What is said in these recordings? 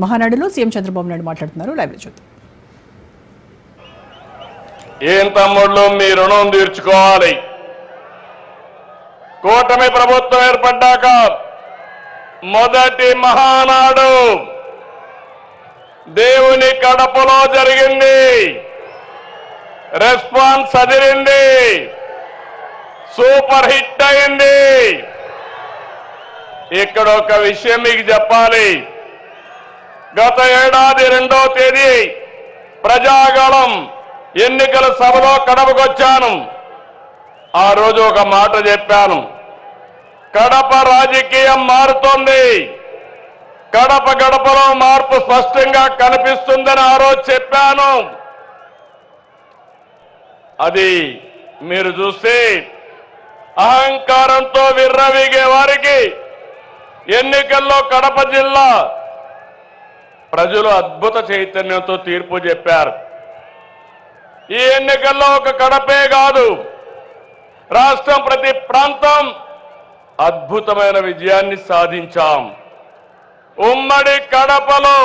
మహానాడులో సీఎం చంద్రబాబు నాయుడు మాట్లాడుతున్నారు. లైవ్ లో చూద్దాం. ఏం తమ్ముళ్ళు, మీ రుణం తీర్చుకోవాలి. కూటమి ప్రభుత్వం ఏర్పడ్డాక మొదటి మహానాడు దేవుని కడపలో జరిగింది. రెస్పాన్స్ అదిరింది, సూపర్ హిట్ అయింది. ఇక్కడ ఒక విషయం మీకు చెప్పాలి. గత ఏడాది 2వ తేదీ ప్రజాగళం ఎన్నికల సభలో కడపకొచ్చాను. ఆ రోజు ఒక మాట చెప్పాను, కడప రాజకీయం మారుతోంది, కడప గడపలో మార్పు స్పష్టంగా కనిపిస్తుందని ఆ రోజు చెప్పాను. అది మీరు చూస్తే అహంకారంతో విర్రవీగే వారికి ఎన్నికల్లో కడప జిల్లా ప్రజలు అద్భుత చైతన్యంతో తీర్పు చెప్పారు. ఈ ఎన్నికల్లో ఒక కడపే కాదు, రాష్ట్రం ప్రతి ప్రాంతం అద్భుతమైన విజయాన్ని సాధించాం. ఉమ్మడి కడపలో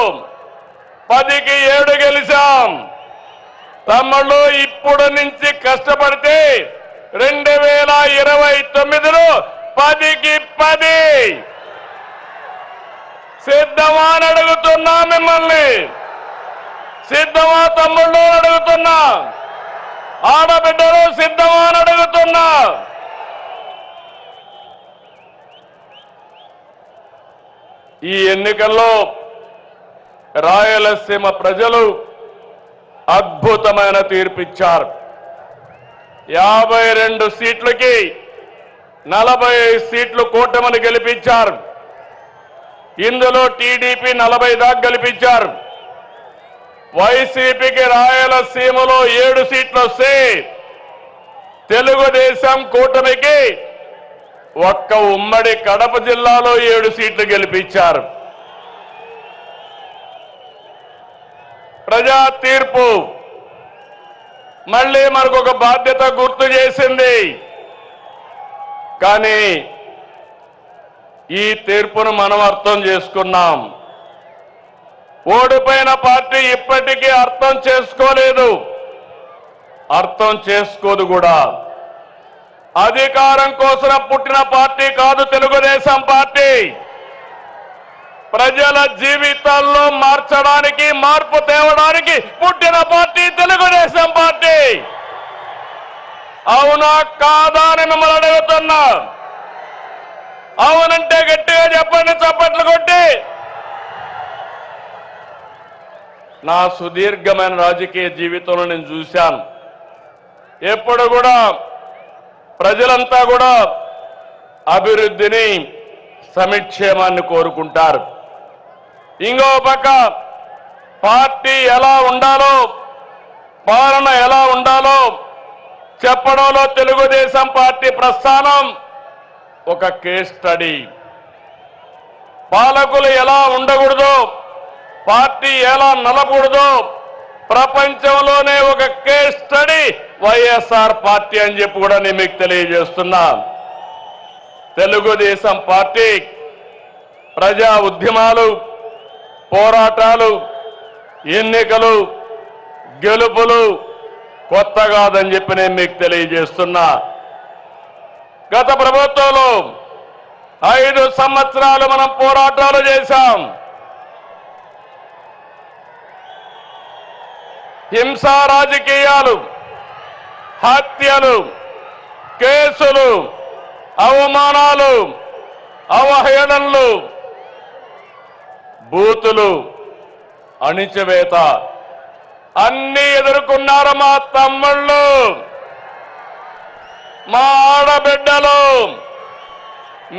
10కి 7 గెలిచాం. తమ్ముళ్ళు, ఇప్పుడు నుంచి కష్టపడితే 2029లో 10కి 10 సిద్ధమా అని అడుగుతున్నా. మిమ్మల్ని సిద్ధమా తమ్ముళ్ళు అడుగుతున్నా, ఆడబిడ్డలు సిద్ధమా అని అడుగుతున్నా. ఈ ఎన్నికల్లో రాయలసీమ ప్రజలు అద్భుతమైన తీర్పిచ్చారు. 52 సీట్లకి 45 సీట్లు కూటమిని గెలిపించారు. ఇందులో టీడీపీ 40 దాకా గెలిపించారు. వైసీపీకి రాయలసీమలో 7 సీట్లు వస్తే తెలుగుదేశం కూటమికి ఒక్క ఉమ్మడి కడప జిల్లాలో 7 సీట్లు గెలిపించారు. ప్రజా తీర్పు మళ్ళీ మనకు ఒక బాధ్యత గుర్తు చేసింది. కానీ ఈ తీర్పును మనం అర్థం చేసుకున్నాం. ఓడిపోయిన పార్టీ ఇప్పటికీ అర్థం చేసుకోలేదు, అర్థం చేసుకోదు కూడా. అధికారం కోసం పుట్టిన పార్టీ కాదు తెలుగుదేశం పార్టీ. ప్రజల జీవితాల్లో మార్చడానికి, మార్పు తేవడానికి పుట్టిన పార్టీ తెలుగుదేశం పార్టీ. అవునా కాదా అని మిమ్మల్ని అడుగుతున్నా. అవునంటే గట్టిగా చెప్పండి, చప్పట్లు కొట్టి. నా సుదీర్ఘమైన రాజకీయ జీవితంలో నేను చూశాను, ఎప్పుడు కూడా ప్రజలంతా కూడా అభివృద్ధిని, సంక్షేమాన్ని కోరుకుంటారు. ఇంకో పక్క పార్టీ ఎలా ఉండాలో, పాలన ఎలా ఉండాలో చెప్పడంలో తెలుగుదేశం పార్టీ ప్రస్థానం ఒక కేస్ స్టడీ. పాలకులు ఎలా ఉండకూడదో, పార్టీ ఎలా నలకూడదో ప్రపంచంలోనే ఒక కేస్ స్టడీ వైఎస్ఆర్ పార్టీ అని చెప్పి కూడా నేను మీకు తెలియజేస్తున్నా. తెలుగుదేశం పార్టీ ప్రజా ఉద్యమాలు, పోరాటాలు, ఎన్నికలు, గెలుపులు కొత్త కాదని చెప్పి నేను మీకు తెలియజేస్తున్నా. గత ప్రభుత్వంలో 5 సంవత్సరాలు మనం పోరాటాలు చేశాం. హింసా రాజకీయాలు, హత్యలు, కేసులు, అవమానాలు, అవహేళనలు, బూతులు, అణిచివేత అన్ని ఎదుర్కొన్నారు మా తమ్ముళ్ళు, మా ఆడబిడ్డలు.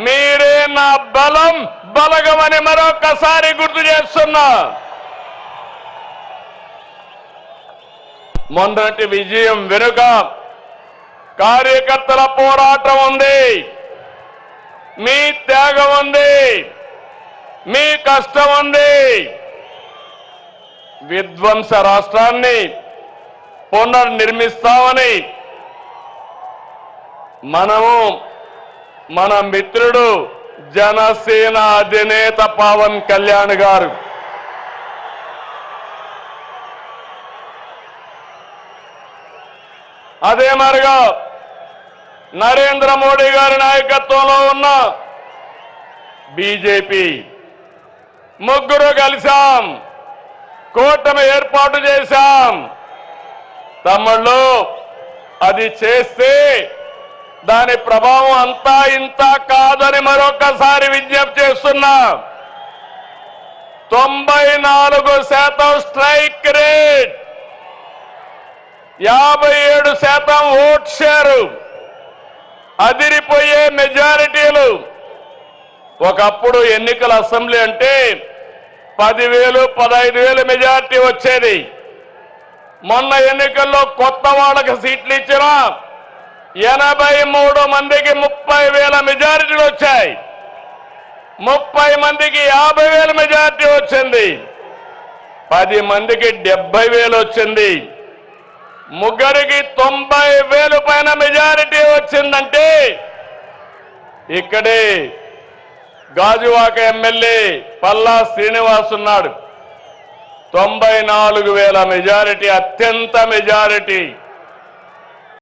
మీరే నా బలం, బలగమని మరొకసారి గుర్తు చేస్తున్నా. మొన్నటి విజయం వెనుక కార్యకర్తల పోరాటం ఉంది, మీ త్యాగం ఉంది, మీ కష్టం ఉంది. విధ్వంస రాష్ట్రాన్ని పునర్నిర్మిస్తామని మన మిత్రుడు జనసేన అధినేత పవన్ కళ్యాణ్ గారు అదే మరిగా నరేంద్ర మోడీ గారి నాయకత్వంలో ఉన్న బీజేపీ ముగ్గురు కలిశాం, కూటమి ఏర్పాటు చేశాం. తమ్ముళ్ళు, అది చేస్తే దాని ప్రభావం అంతా ఇంత కాదని మరొకసారి విజ్ఞప్తి చేస్తున్నా. 94% స్ట్రైక్ రేట్, 57% ఓట్ షేరు, అదిరిపోయే మెజారిటీలు. ఒకప్పుడు ఎన్నికల అసెంబ్లీ అంటే 10,000, 15,000 మెజారిటీ వచ్చేది. మొన్న ఎన్నికల్లో కొత్త వాళ్ళకి సీట్లు ఇచ్చిన 83 మందికి 30,000 మెజారిటీలు వచ్చాయి. 30 మందికి 50,000 మెజారిటీ వచ్చింది. 10 మందికి 70,000 వచ్చింది. ముగ్గురికి 90,000 పైన మెజారిటీ వచ్చిందంటే ఇక్కడే గాజువాక ఎమ్మెల్యే పల్లా శ్రీనివాస్ ఉన్నాడు. 94,000 మెజారిటీ, అత్యంత మెజారిటీ.